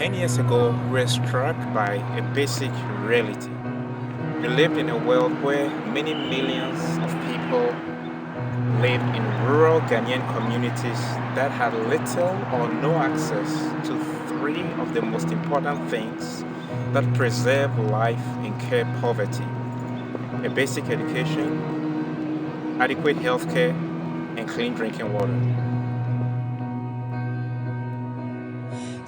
10 years ago, we were struck by a basic reality. We lived in a world where many millions of people lived in rural Ghanaian communities that had little or no access to three of the most important things that preserve life and curb poverty: a basic education, adequate health care, and clean drinking water.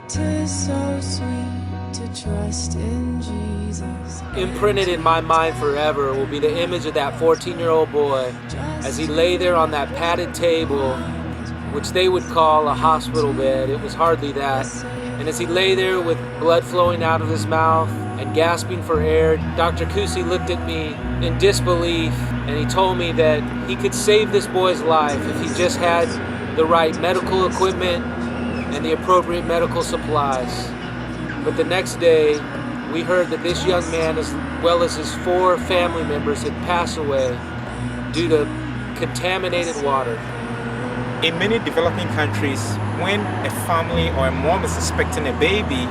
'Tis so sweet to trust in Jesus. Imprinted in my mind forever will be the image of that 14-year-old boy as he lay there on that padded table, which they would call a hospital bed. It was hardly that. And as he lay there with blood flowing out of his mouth and gasping for air, Dr. Kusi looked at me in disbelief, and he told me that he could save this boy's life if he just had the right medical equipment and the appropriate medical supplies. But the next day, we heard that this young man, as well as his 4 family members, had passed away due to contaminated water. In many developing countries, when a family or a mom is expecting a baby,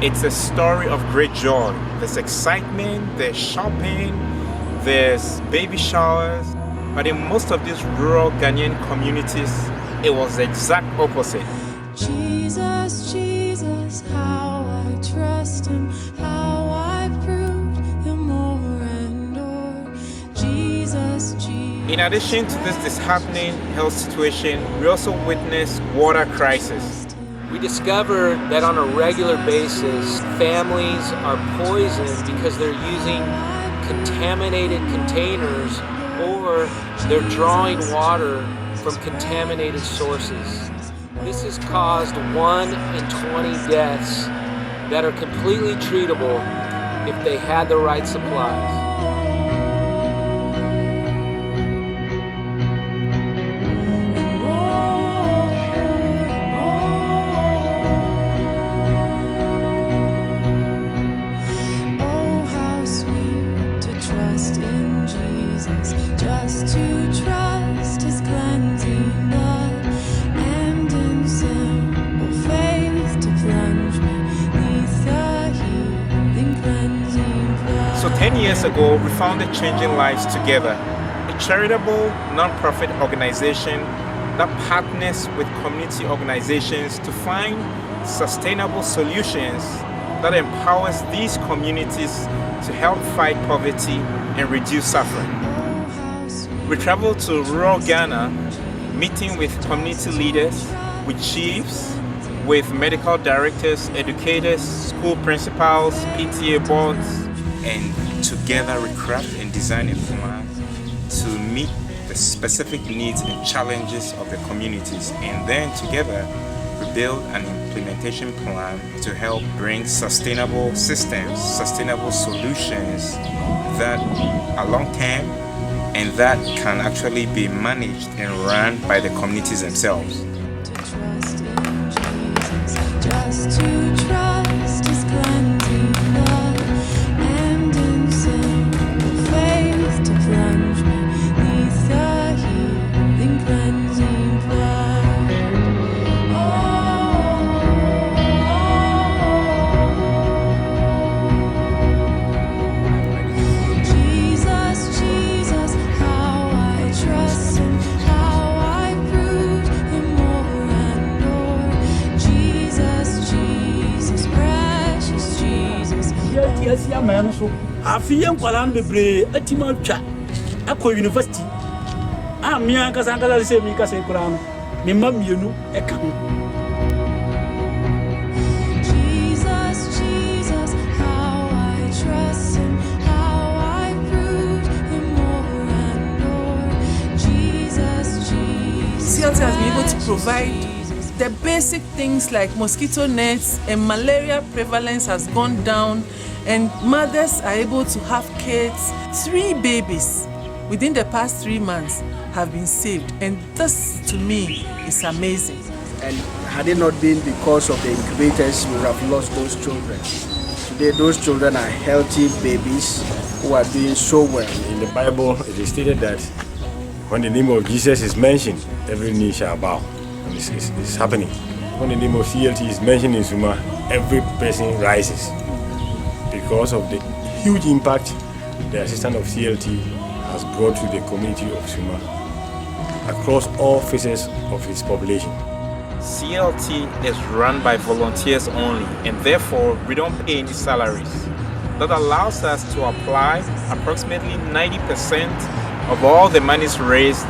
it's a story of great joy. There's excitement, there's shopping, there's baby showers. But in most of these rural Ghanaian communities, it was the exact opposite. Jesus, Jesus, how I trust him, how I proved him more and more. Jesus, Jesus. In addition to this disheartening health situation, we also witnessed water crisis. We discovered that on a regular basis, families are poisoned because they're using contaminated containers or they're drawing water from contaminated sources. This has caused 1 in 20 deaths that are completely treatable if they had the right supplies. Oh, how sweet to trust in Jesus, just to trust his cleansing blood, and in simple faith to plunge me neath the healing cleansing flood. So 10 years ago, we founded Changing Lives Together, a charitable non-profit organization that partners with community organizations to find sustainable solutions that empowers these communities to help fight poverty and reduce suffering. We traveled to rural Ghana, meeting with community leaders, with chiefs, with medical directors, educators, school principals, PTA boards, and together we craft and design a plan to meet the specific needs and challenges of the communities. And then together we build an implementation plan to help bring sustainable systems, sustainable solutions that are long-term and that can actually be managed and run by the communities themselves. To trust in Jesus, just to trust his cleansing blood, and in simple faith to plunge me neath the healing cleansing flood. Jesus, Jesus, how I trust him, how I proved him more and more. Jesus, Jesus, precious Jesus. Yes, young man, so I feel Palan Bebre, a Timotcha, Aqua University. I'm young as Uncle say, Mika say, Kuram, Mimam, you know, a come. Jesus, Jesus, how I trust him, how I proved him more and more. Jesus, Jesus. CLT has been able to provide the basic things like mosquito nets, and malaria prevalence has gone down, and mothers are able to have kids. 3 babies within the past 3 months have been saved, and this to me is amazing. And had it not been because of the incubators, we would have lost those children. Today, those children are healthy babies who are doing so well. In the Bible, it is stated that when the name of Jesus is mentioned, every knee shall bow. And it's happening. when the name of CLT is mentioned in Suma, every person rises because of the huge impact the assistant of CLT has brought to the community of Suma across all phases of its population. CLT is run by volunteers only, and therefore we don't pay any salaries. That allows us to apply approximately 90% of all the monies raised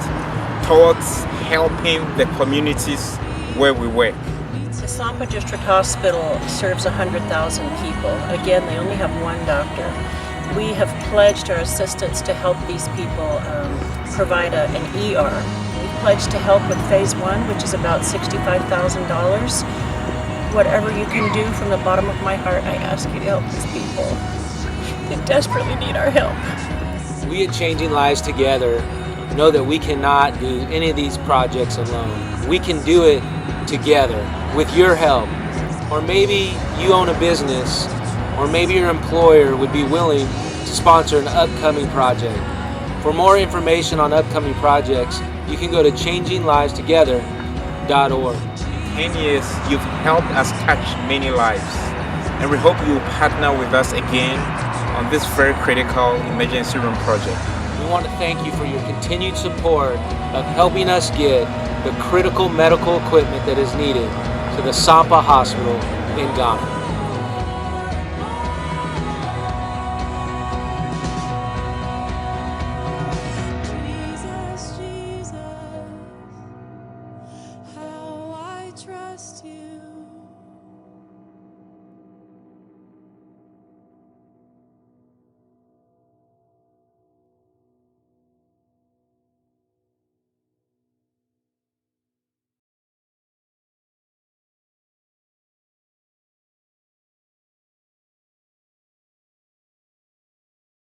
towards helping the communities where we work. The Sampa District Hospital serves 100,000 people. Again, they only have one doctor. We have pledged our assistance to help these people provide an ER. We've pledged to help with phase 1, which is about $65,000. Whatever you can do, from the bottom of my heart, I ask you to help these people. They desperately need our help. We at Changing Lives Together know that we cannot do any of these projects alone. We can do it together with your help. Or maybe you own a business, or maybe your employer would be willing to sponsor an upcoming project. For more information on upcoming projects, you can go to changinglivestogether.org. 10 years, you've helped us touch many lives, and we hope you'll partner with us again on this very critical emergency room project. We want to thank you for your continued support of helping us get the critical medical equipment that is needed to the Sampa Hospital in Ghana.